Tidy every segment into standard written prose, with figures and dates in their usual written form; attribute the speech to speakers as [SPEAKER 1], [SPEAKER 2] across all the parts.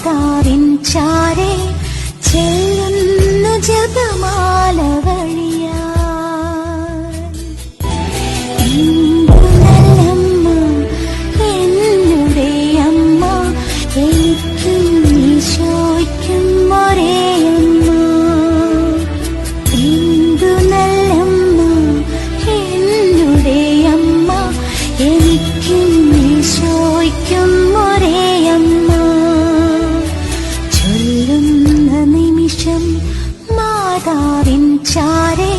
[SPEAKER 1] മാതാവിൻ ചാരേ ചെല്ലുന്നു ജപമാല വഴിയാ. നല്ലമ്മ എന്നുടെ അമ്മ, എനിക്കും ഈശോയ്ക്കും ഒരേ അമ്മ. എന്തു നല്ലമ്മ എന്നുടെ അമ്മ, എനിക്കും ഈശോയ്ക്കും ഒരേ അമ്മ. ചൊല്ലുന്ന നിമിഷം മാതാവിൻ ചാരേ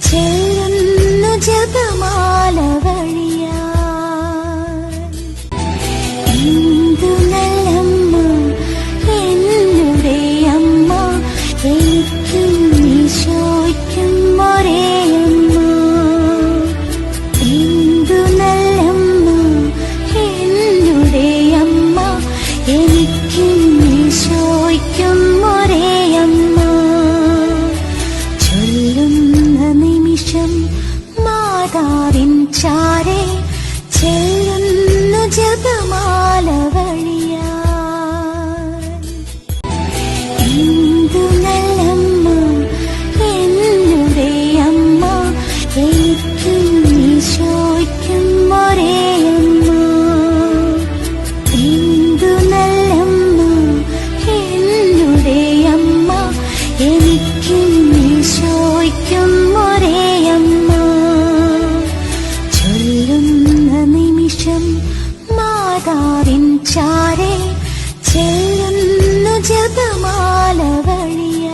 [SPEAKER 1] ചെല്ലുന്നു ജപമാല വഴിയാ. എന്തു നല്ലമ്മ എന്നുടെ അമ്മ, എനിക്കും ഈശോയ്ക്കും ഒരേ അമ്മ. എന്തു നല്ലമ്മ എന്നുടെ അമ്മ, എനിക്കും ഈശോയ്ക്കും ഒരേ അമ്മ. ചൊല്ലുന്ന നിമിഷം മാതാവിൻ ചാരേ ചെല്ലുന്നു ജപമാല വഴിയാ. എന്തു നല്ലമ്മ എന്നുടെ അമ്മ, എനിക്കും ഈശോയ്ക്കും ഒരേ അമ്മ. എന്തു നല്ലമ്മ എന്നുടെ അമ്മ, എനിക്കും ഈശോയ്ക്കും ഒരേ അമ്മ. ചൊല്ലുന്ന നിമിഷം മാതാവിൻ ചാരേ ചെല്ലുന്നു ജപമാല വഴിയാ.